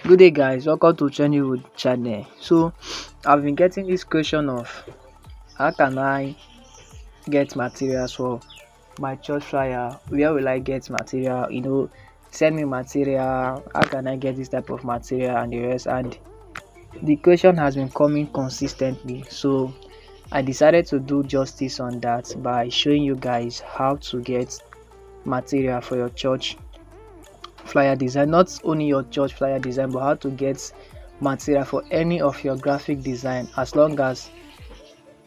Good day guys, welcome to Trendywood channel. So I've been getting this question of how can I get materials for my church flyer? Where will I get material? Send me material. How can I get this type of material and the rest? And the question has been coming consistently. So I decided to do justice on that by showing you guys how to get material for your church flyer design. Not only your church flyer design, but how to get material for any of your graphic design as long as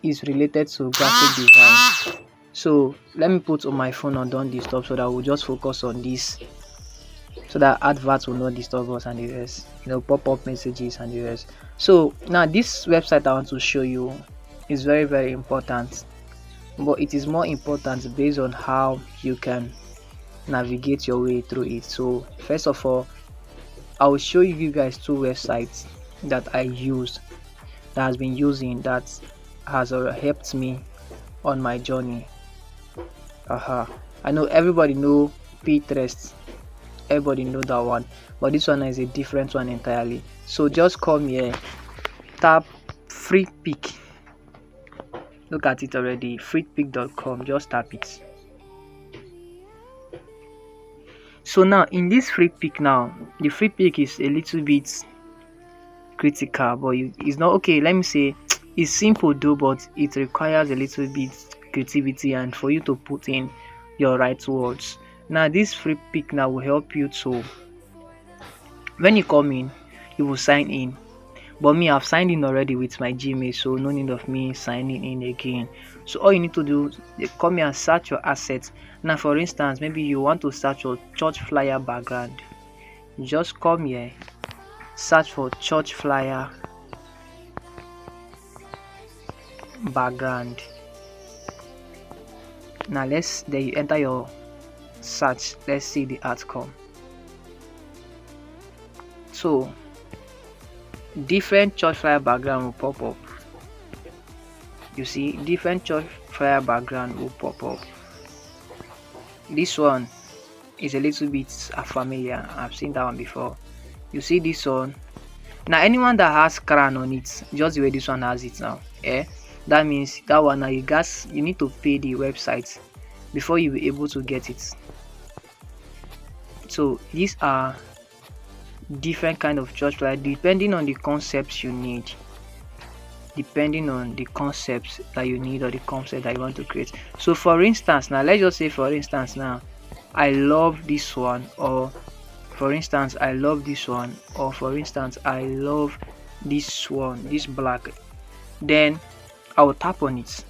it's related to graphic design. So let me put on my phone on don't disturb so that we'll just focus on this, so that adverts will not disturb us and the rest, pop-up messages and the rest. So now this website I want to show you is very important, but it is more important based on how you can navigate your way through it. So first of all, I will show you guys two websites that I use, that has been using, that has helped me on my journey. I know everybody know Pinterest, everybody know that one, but this one is a different one entirely. So just come here, tap Freepik. Look at it already, freepik.com. Just tap it. So now in this Freepik, now the Freepik is a little bit critical, but it's not okay. Let me say it's simple though, but it requires a little bit creativity and for you to put in your right words. Now this Freepik now will help you to, when you come in, you will sign in. But me, I've signed in already with my Gmail, so no need of me signing in again. So all you need to do, come here and search your assets. Now for instance, maybe you want to search your church flyer background. You just come here, search for church flyer background. Now then you enter your search. Let's see the outcome. So different church flyer background will pop up. You see, different church flyer background will pop up. This one is a little bit familiar. I've seen that one before. You see this one. Now anyone that has crown on it, just the way this one has it now, that means that one now you need to pay the website before you be able to get it. So these are different kind of church flyer depending on the concepts you need, depending on the concepts that you need or the concept that you want to create. So for instance, now let's just say for instance now I love this one, or for instance I love this one, or for instance I love this one, this black. Then I will tap on it.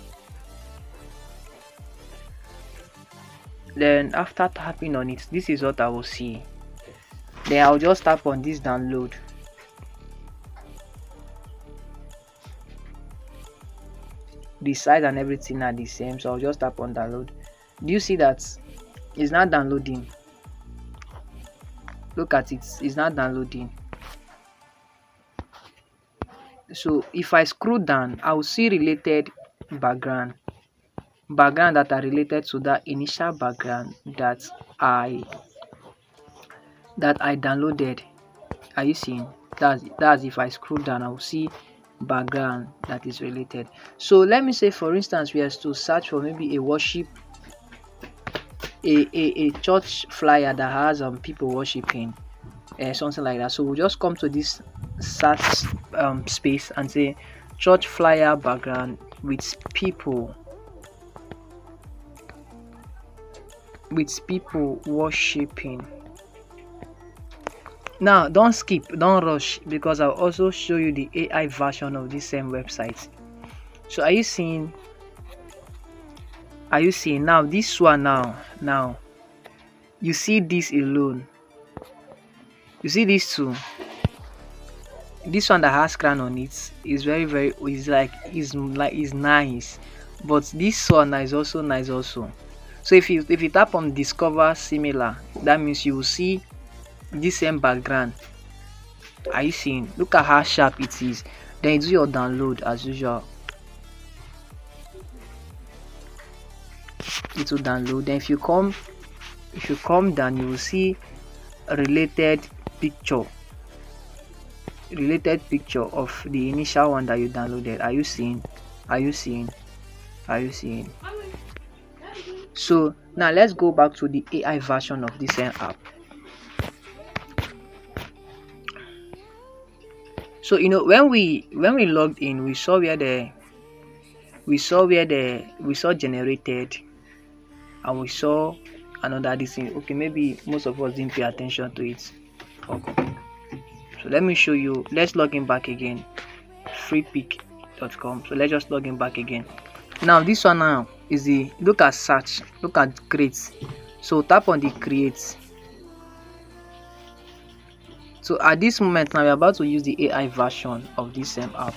Then after tapping on it, this is what I will see. Then I'll just tap on this download. The size and everything are the same, so I'll just tap on download. Do you see that it's not downloading? Look at it, it's not downloading. So if I scroll down, I will see related background that are related to that initial background that I downloaded. Are you seeing? That's if I scroll down, I will see background that is related. So let me say for instance we have to search for maybe a worship, a church flyer that has people worshiping, something like that. So we'll just come to this search space and say church flyer background with people worshiping. Now don't skip, don't rush, because I'll also show you the AI version of this same website. So are you seeing now this one? Now you see this alone, you see these two. This one that has crown on it is is nice, but this one is also nice also. So if you tap on discover similar, that means you will see this same background. Are you seeing? Look at how sharp it is. Then you do your download as usual. It will download. Then if you come down, you will see a related picture. related picture of the initial one that you downloaded. Are you seeing? Are you seeing? Are you seeing? So now let's go back to the AI version of this app. So when we logged in, we saw generated, and we saw another this thing. Okay, maybe most of us didn't pay attention to it. Okay. So let me show you. Let's log in back again. Freepik.com. So let's just log in back again. Now this one now is the look at search, look at create. So tap on the create. So at this moment now we're about to use the AI version of this same app.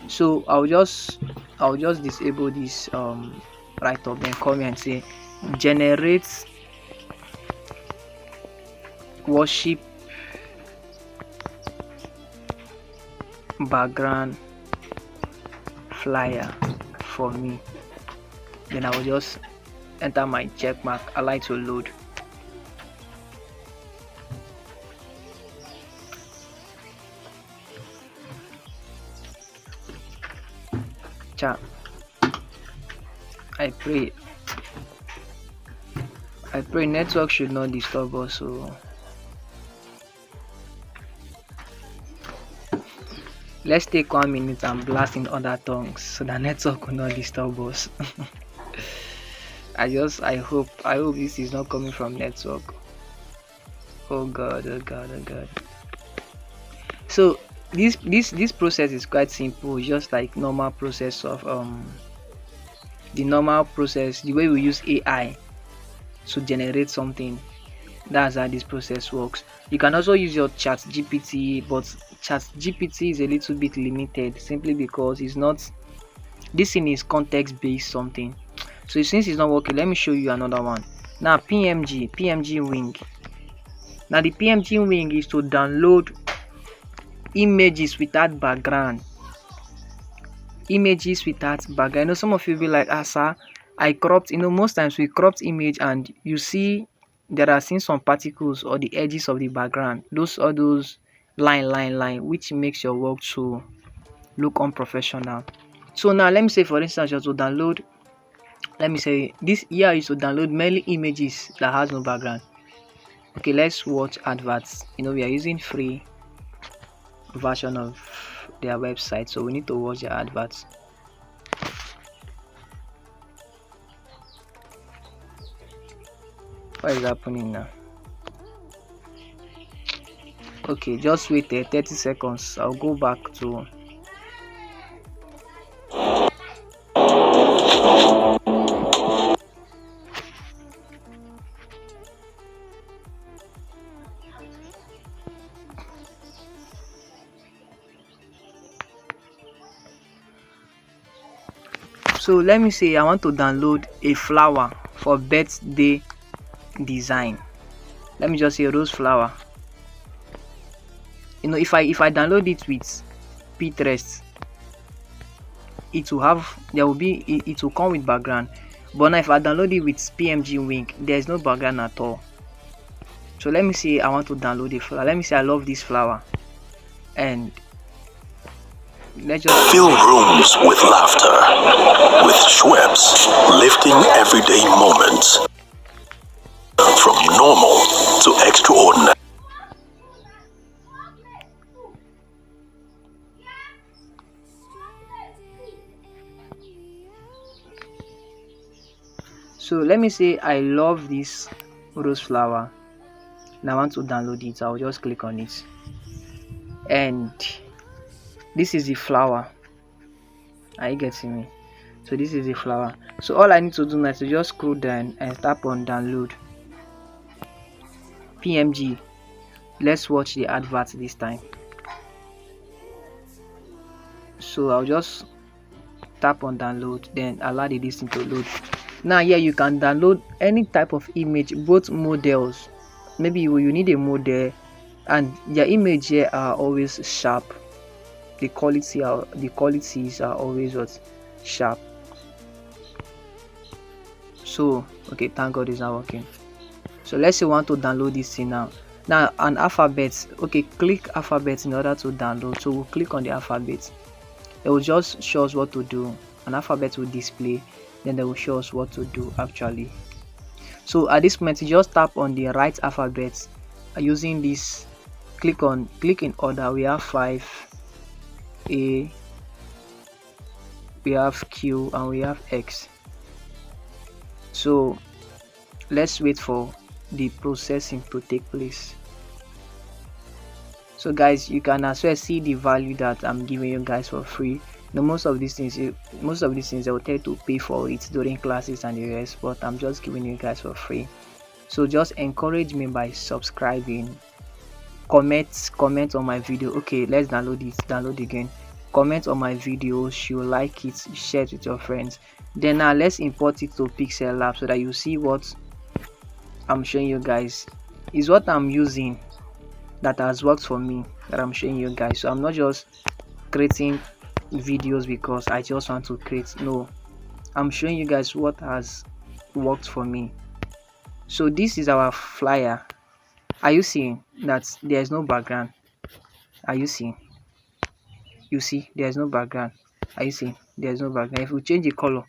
So I'll just disable this right up, then come here and say generate worship background flyer for me. Then I will just enter my check mark, allow to load. I pray network should not disturb us. So let's take 1 minute and blast in other tongues so that network will not disturb us. I hope this is not coming from network. Oh God. So this process is quite simple, just like normal process of the normal process, the way we use AI to generate something. That's how this process works. You can also use your chat GPT, but chat GPT is a little bit limited simply because it's not, this thing is context based something. So since it's not working, let me show you another one. Now PNG wing. Now the PNG wing is to download images without background. Images without background. I know some of you will be like, sir, I cropped. Most times we cropped image and you see there are some particles or the edges of the background. Those are those line, which makes your work to look unprofessional. So now let me say, for instance, you have to download. Let me say this here is to download mainly images that has no background. Okay, let's watch adverts. We are using free version of their website, so we need to watch their adverts. What is happening now? Okay, just wait 30 seconds. I'll go back to so let me say I want to download a flower for birthday design. Let me just say rose flower. If I download it with Pinterest, it will come with background. But now if I download it with PNG wing, there is no background at all. So let me say I want to download a flower. Let me say I love this flower, and let's just fill rooms with laughter, with Schweppes, lifting everyday moments from normal to extraordinary. So let me say I love this rose flower and I want to download it. I'll just click on it, and this is the flower. Are you getting me? So this is the flower. So all I need to do now is to just scroll down and tap on download PNG. Let's watch the advert this time. So I'll just tap on download, then allow the listing to load. Now here you can download any type of image, both models. Maybe you need a model, and your image here are always sharp. The qualities are always what? Sharp. So okay, thank God it's not working. So let's say we want to download this thing now. Now an alphabet, okay, click alphabet in order to download. So we'll click on the alphabet. It will just show us what to do. An alphabet will display, then they will show us what to do actually. So at this moment, you just tap on the right alphabet using this. Click in order. We have 5A, we have Q, and we have X. So let's wait for the processing to take place. So guys, you can as well see the value that I'm giving you guys for free. Now most of these things they will tell you to pay for it during classes and the rest, but I'm just giving you guys for free. So just encourage me by subscribing, comment on my video. Okay, let's download again. Comment on my video, you like it, share it with your friends. Then now let's import it to Pixel Lab so that you see what I'm showing you guys is what I'm using that has worked for me, that I'm showing you guys. So I'm not just creating videos because I just want to create. No, I'm showing you guys what has worked for me. So this is our flyer. Are you seeing that there is no background? Are you seeing? You see there is no background. Are you seeing there is no background? If we change the color,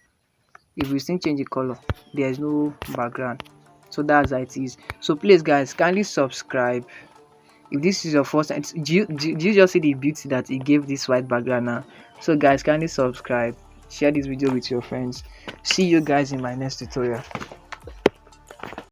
if we still change the color, there is no background. So that's how it is. So please guys, kindly subscribe. If this is your first time, do you just see the beauty that it gave this white background now? So guys, kindly subscribe, share this video with your friends. See you guys in my next tutorial.